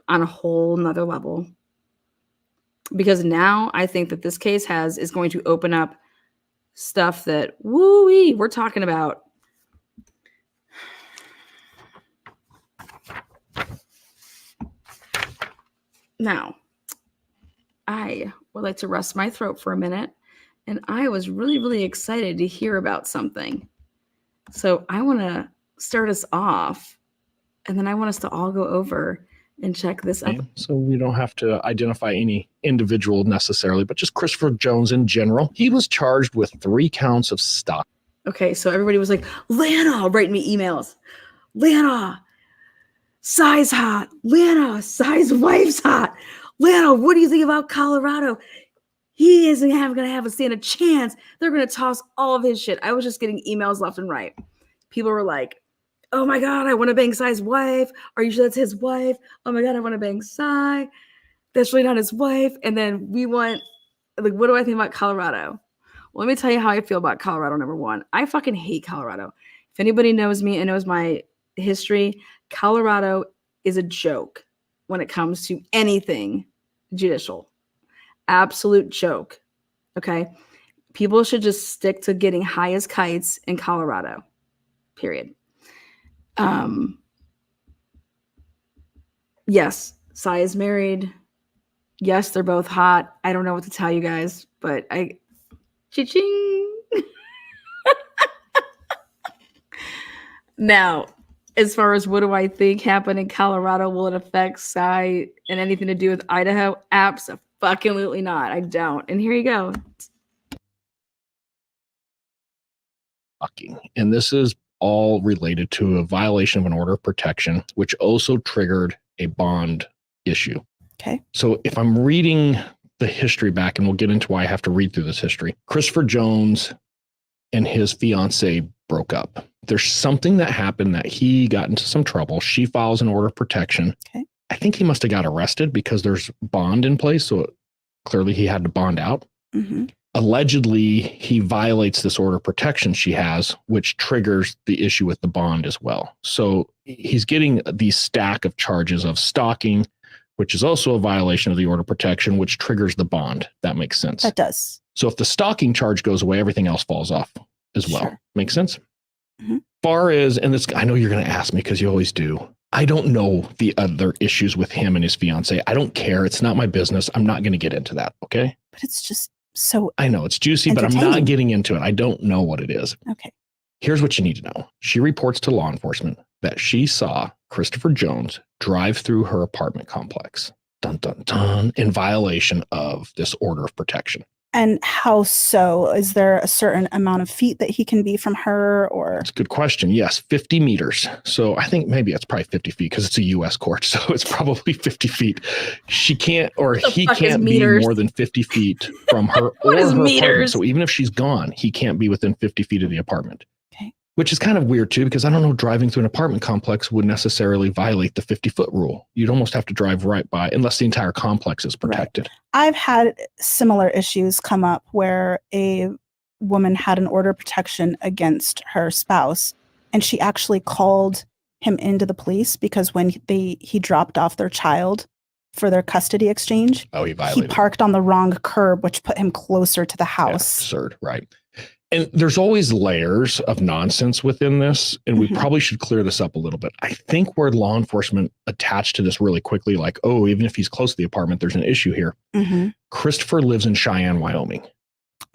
on a whole nother level. Because now I think that this case is going to open up stuff that, woo-wee, we're talking about. Now, I would like to rest my throat for a minute, and I was really, really excited to hear about something. So I want to start us off, and then I want us to all go over and check this out. So we don't have to identify any individual necessarily, but just Christopher Jones in general. He was charged with 3 counts of stock. Okay, so everybody was like, Lana, write me emails. Lana, Cy's hot. Lana, Cy's wife's hot. Lana, what do you think about Colorado? He isn't going to stand a chance. They're going to toss all of his shit. I was just getting emails left and right. People were like, oh my God, I want to bang Cy's wife. Are you sure that's his wife? Oh my God, I want to bang Cy. That's really not his wife. And then we went, like, what do I think about Colorado? Well, let me tell you how I feel about Colorado, number one. I fucking hate Colorado. If anybody knows me and knows my history, Colorado is a joke when it comes to anything judicial. Absolute joke. Okay? People should just stick to getting high as kites in Colorado. Period. Yes, Cy is married. Yes, they're both hot. I don't know what to tell you guys, but cha-ching. Now, as far as what do I think happened in Colorado, will it affect Cy and anything to do with Idaho? Absolutely not. I don't. And here you go. And this is all related to a violation of an order of protection, which also triggered a bond issue. Okay. So if I'm reading the history back, and we'll get into why I have to read through this history, Christopher Jones and his fiance broke up. There's something that happened that he got into some trouble. She files an order of protection. Okay. I think he must have got arrested because there's bond in place. So clearly he had to bond out. Mm-hmm. Allegedly, he violates this order of protection she has, which triggers the issue with the bond as well. So he's getting the stack of charges of stalking, which is also a violation of the order of protection, which triggers the bond. That makes sense. That does. So if the stalking charge goes away, everything else falls off as well. Sure. Makes sense? Mm-hmm. Far as, and this, I know you're going to ask me because you always do. I don't know the other issues with him and his fiance. I don't care. It's not my business. I'm not going to get into that. Okay. But it's just so. I know it's juicy, but I'm not getting into it. I don't know what it is. Okay. Here's what you need to know. She reports to law enforcement that she saw Christopher Jones drive through her apartment complex, dun, dun, dun, in violation of this order of protection. And how so? Is there a certain amount of feet that he can be from her, or? It's a good question. Yes, 50 meters. So I think maybe it's probably 50 feet because it's a U.S. court. So it's probably 50 feet. She can't, or he can't be more than 50 feet from her or her apartment. So even if she's gone, he can't be within 50 feet of the apartment. Okay. Which is kind of weird too, because I don't know, driving through an apartment complex would necessarily violate the 50-foot rule. You'd almost have to drive right by, unless the entire complex is protected. Right. I've had similar issues come up where a woman had an order of protection against her spouse, and she actually called him into the police because when he dropped off their child for their custody exchange, he violated. He parked on the wrong curb, which put him closer to the house. Yeah, absurd, right? And there's always layers of nonsense within this, and we probably should clear this up a little bit. I think where law enforcement attached to this really quickly, like, oh, even if he's close to the apartment, there's an issue here. Christopher lives in Cheyenne, Wyoming.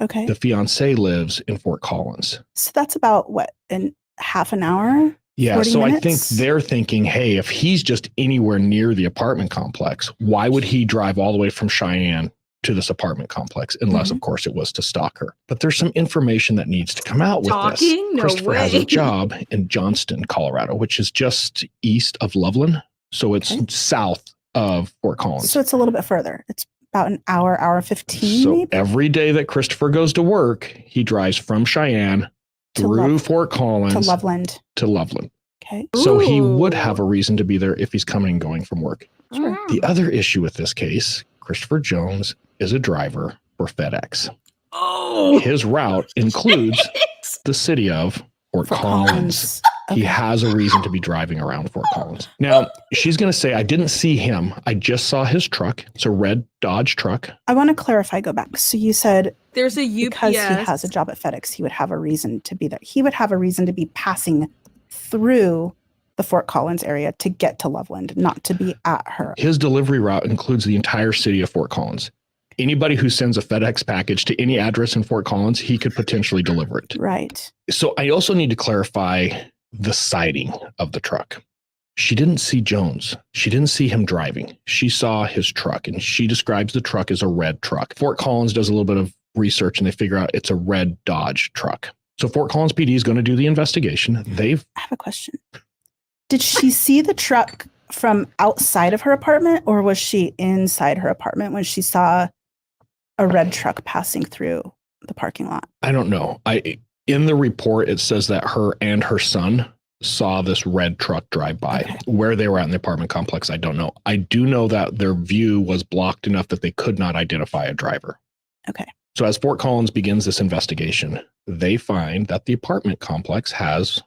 Okay. The fiance lives in Fort Collins. So that's about, what, in half an hour? Yeah, so minutes? I think they're thinking, hey, if he's just anywhere near the apartment complex, why would he drive all the way from Cheyenne to this apartment complex, unless, of course, it was to stalk her. But there's some information that needs to come out with this. No Christopher way. has a job in Johnston, Colorado, which is just east of Loveland. So it's south of Fort Collins. So it's a little bit further. It's about an hour 15 So maybe? every day that Christopher goes to work, he drives from Cheyenne through Fort Collins to Loveland. Okay. So he would have a reason to be there if he's coming and going from work. Sure. The other issue with this case, Christopher Jones is a driver for FedEx. Oh, his route includes the city of Fort Collins. He has a reason to be driving around Fort Collins. Now, she's going to say, I didn't see him. I just saw his truck. It's a red Dodge truck. I want to clarify, go back. So you said there's a UPS. Because he has a job at FedEx, he would have a reason to be there. He would have a reason to be passing through the Fort Collins area to get to Loveland, not to be at her. His delivery route includes the entire city of Fort Collins. Anybody who sends a FedEx package to any address in Fort Collins, he could potentially deliver it. Right. So I also need to clarify the sighting of the truck. She didn't see Jones. She didn't see him driving. She saw his truck, and she describes the truck as a red truck. Fort Collins does a little bit of research, and they figure out it's a red Dodge truck. So Fort Collins PD is going to do the investigation. I have a question. Did she see the truck from outside of her apartment, or was she inside her apartment when she saw a red truck passing through the parking lot? I don't know. In the report, it says that her and her son saw this red truck drive by. Okay. Where they were at in the apartment complex, I don't know. I do know that their view was blocked enough that they could not identify a driver. Okay. So as Fort Collins begins this investigation, they find that the apartment complex has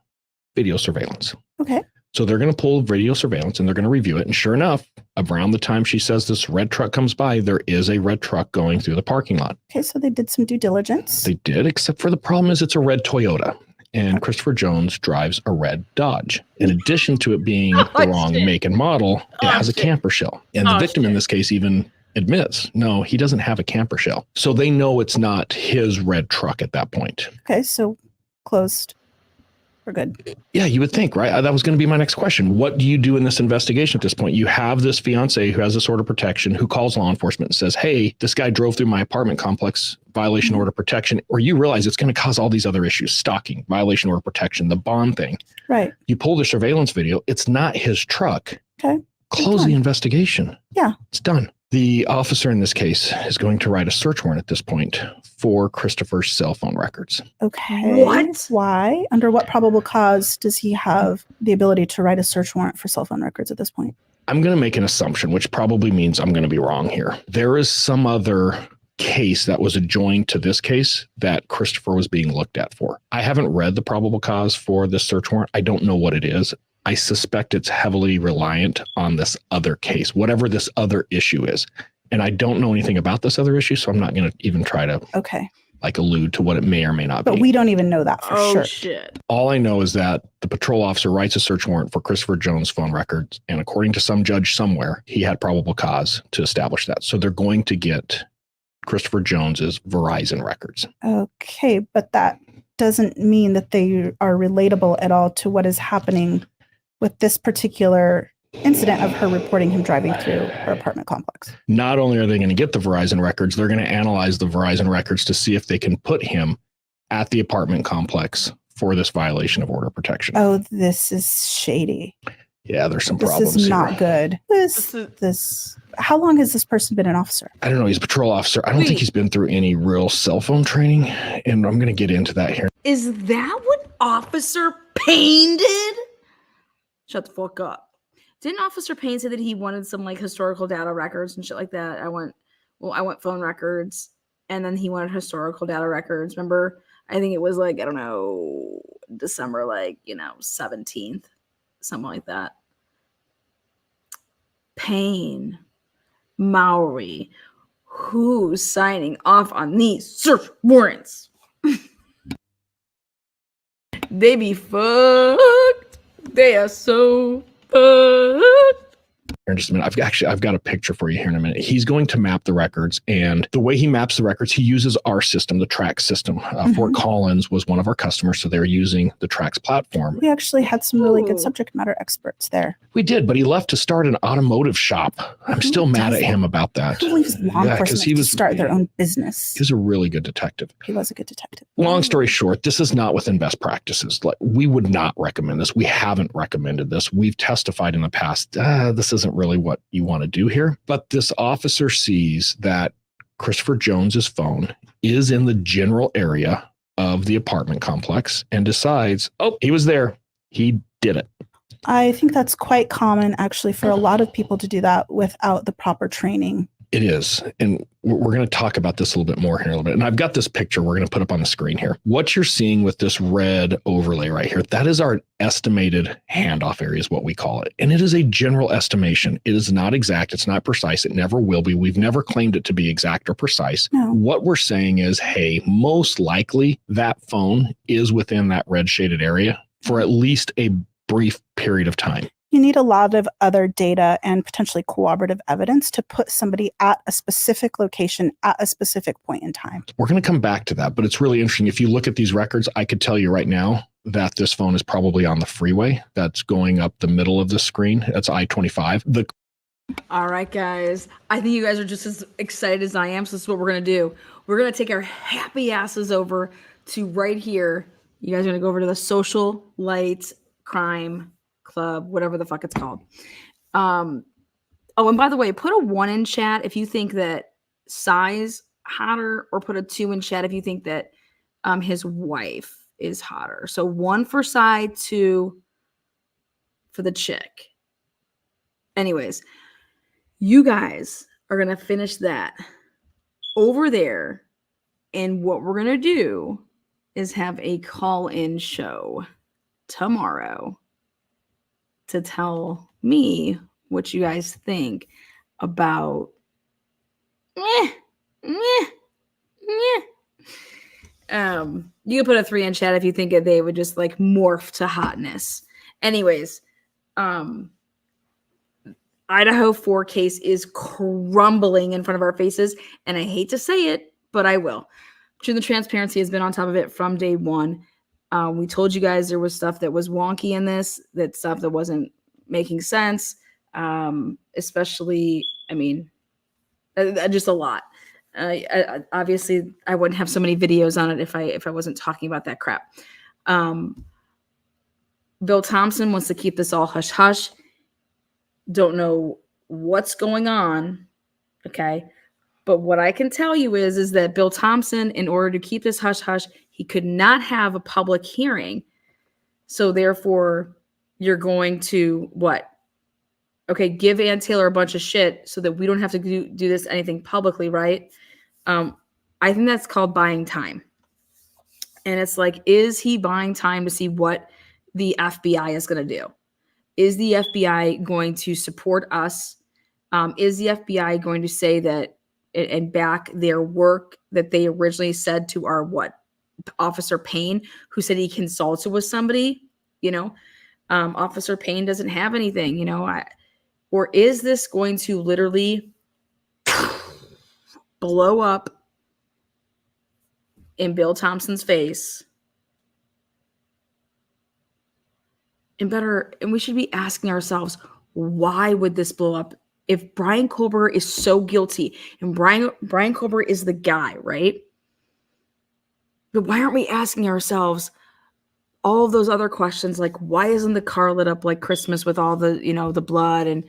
video surveillance. Okay. So they're going to pull video surveillance and they're going to review it. And sure enough, around the time she says this red truck comes by, there is a red truck going through the parking lot. Okay, so they did some due diligence. They did, except for the problem is it's a red Toyota. And Christopher Jones drives a red Dodge. In addition to it being the wrong make and model, it has a camper shell. And the victim in this case even admits, no, he doesn't have a camper shell. So they know it's not his red truck at that point. Okay, so closed. We're good. Yeah, you would think, right? That was going to be my next question. What do you do in this investigation at this point? You have this fiance who has this order of protection who calls law enforcement and says, hey, this guy drove through my apartment complex, violation order of protection, or you realize it's going to cause all these other issues, stalking, violation order of protection, the bond thing. Right. You pull the surveillance video. It's not his truck. Okay. Close the investigation. Yeah. It's done. The officer in this case is going to write a search warrant at this point for Christopher's cell phone records. Okay. What? Why? Under what probable cause does he have the ability to write a search warrant for cell phone records at this point? I'm going to make an assumption, which probably means I'm going to be wrong here. There is some other case that was adjoined to this case that Christopher was being looked at for. I haven't read the probable cause for this search warrant. I don't know what it is. I suspect it's heavily reliant on this other case, whatever this other issue is. And I don't know anything about this other issue, so I'm not going to even try to allude to what it may or may not be. But we don't even know that for sure. Oh, shit. All I know is that the patrol officer writes a search warrant for Christopher Jones' phone records. And according to some judge somewhere, he had probable cause to establish that. So they're going to get Christopher Jones's Verizon records. Okay, but that doesn't mean that they are relatable at all to what is happening with this particular incident of her reporting him driving through her apartment complex. Not only are they going to get the Verizon records, they're going to analyze the Verizon records to see if they can put him at the apartment complex for this violation of order of protection. Oh, this is shady. Yeah, there's some This problems is here. not good. This How long has this person been an officer? I don't know. He's a patrol officer. I don't think he's been through any real cell phone training, and I'm going to get into that here. Is that what Officer Payne did? Shut the fuck up. Didn't Officer Payne say that he wanted some like historical data records and shit like that? I want phone records, and then he wanted historical data records. Remember? I think it was like, I don't know, December 17th, something like that. Payne, Mowry, who's signing off on these search warrants? They be fucked. They are so fucked. In just a minute, I've got a picture for you here in a minute. He's going to map the records, and the way he maps the records, he uses our system, the TRAX system. Fort Collins was one of our customers, so they're using the TRAX platform. We actually had some really good subject matter experts there. We did, but he left to start an automotive shop. I'm still mad at him about that. Who leaves law enforcement to start their own business? He was a really good detective. He was a good detective. Long story short, this is not within best practices. Like, we would not recommend this. We haven't recommended this. We've testified in the past, this isn't really what you want to do here. But this officer sees that Christopher Jones's phone is in the general area of the apartment complex and decides, oh, he was there. He did it. I think that's quite common, actually, for a lot of people to do that without the proper training. It is. And we're going to talk about this a little bit more here in a little bit. And I've got this picture we're going to put up on the screen here. What you're seeing with this red overlay right here, that is our estimated handoff area is what we call it. And it is a general estimation. It is not exact. It's not precise. It never will be. We've never claimed it to be exact or precise. No. What we're saying is, hey, most likely that phone is within that red shaded area for at least a brief period of time. You need a lot of other data and potentially corroborative evidence to put somebody at a specific location at a specific point in time. We're going to come back to that, but it's really interesting. If you look at these records, I could tell you right now that this phone is probably on the freeway that's going up the middle of the screen. That's I-25. All right, guys. I think you guys are just as excited as I am. So this is what we're going to do. We're going to take our happy asses over to right here. You guys are going to go over to the Social Light Crime Club, whatever the fuck it's called. Oh, and by the way, put a 1 in chat if you think that Sai's hotter, or put a 2 in chat if you think that his wife is hotter. So 1 for Sai, 2 for the chick. Anyways, you guys are gonna finish that over there, and what we're gonna do is have a call-in show tomorrow to tell me what you guys think about you can put a 3 in chat if you think that they would just like morph to hotness. Anyways, Idaho4 case is crumbling in front of our faces, and I hate to say it, but I will. Truth and Transparency has been on top of it from day one. We told you guys there was stuff that was wonky in this, that stuff that wasn't making sense, especially, I mean, just a lot. Obviously, I wouldn't have so many videos on it if I wasn't talking about that crap. Bill Thompson wants to keep this all hush-hush. Don't know what's going on, okay? But what I can tell you is that Bill Thompson, in order to keep this hush-hush, he could not have a public hearing. So therefore, you're going to what? Okay, give Ann Taylor a bunch of shit so that we don't have to do this anything publicly, right? I think that's called buying time. And it's like, is he buying time to see what the FBI is going to do? Is the FBI going to support us? Is the FBI going to say that and back their work that they originally said to our Officer Payne, who said he consulted with somebody? Officer Payne doesn't have anything, or is this going to literally blow up in Bill Thompson's face? And we should be asking ourselves, why would this blow up? If Brian Kober is so guilty, and Brian Kober is the guy, right? But why aren't we asking ourselves all of those other questions, like why isn't the car lit up like Christmas with all the, the blood, and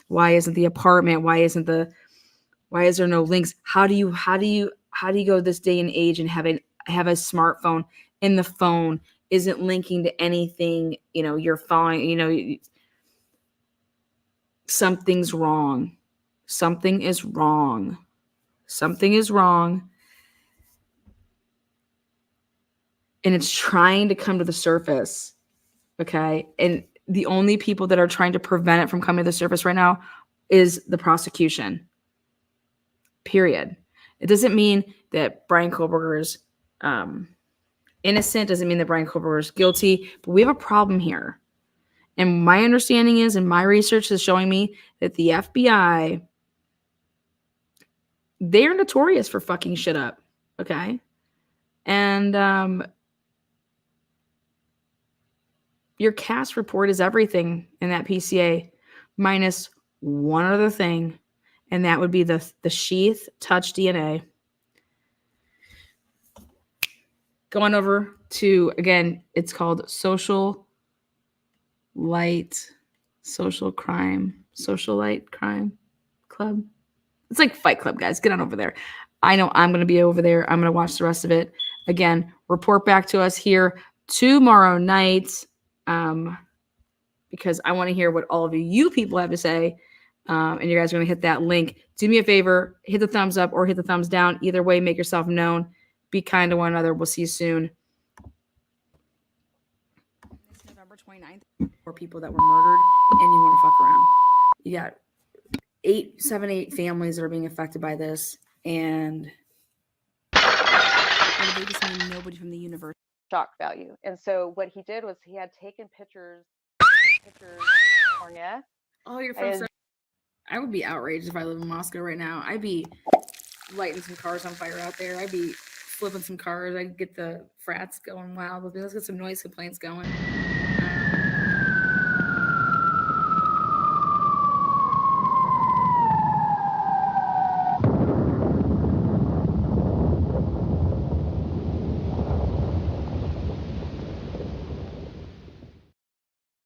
Why isn't the apartment? Why is there no links? How do you go this day and age and have a smartphone and the phone isn't linking to anything, you're following, something's wrong. Something is wrong. Something is wrong. And it's trying to come to the surface. Okay. And the only people that are trying to prevent it from coming to the surface right now is the prosecution. Period. It doesn't mean that Brian Kohlberger is innocent. Doesn't mean that Brian Kohlberger is guilty. But we have a problem here. And my understanding is, and my research is showing me, that the FBI, they're notorious for fucking shit up. Okay. And your cast report is everything in that PCA, minus one other thing, and that would be the sheath touch DNA. Going over to, again, it's called Social Light Crime Club. It's like Fight Club, guys. Get on over there. I know I'm going to be over there. I'm going to watch the rest of it. Again, report back to us here tomorrow night, because I want to hear what all of you people have to say. And you guys are going to hit that link. Do me a favor, hit the thumbs up or hit the thumbs down. Either way, make yourself known. Be kind to one another. We'll see you soon. It's November 29th. 4 people that were murdered, and you want to fuck around. You got 8 families that are being affected by this, and they just mean nobody from the university. Shock value. And so what he did was he had taken pictures of California. Oh, you're from I would be outraged if I live in Moscow right now. I'd be lighting some cars on fire out there. I'd be flipping some cars. I'd get the frats going wild. Let's get some noise complaints going.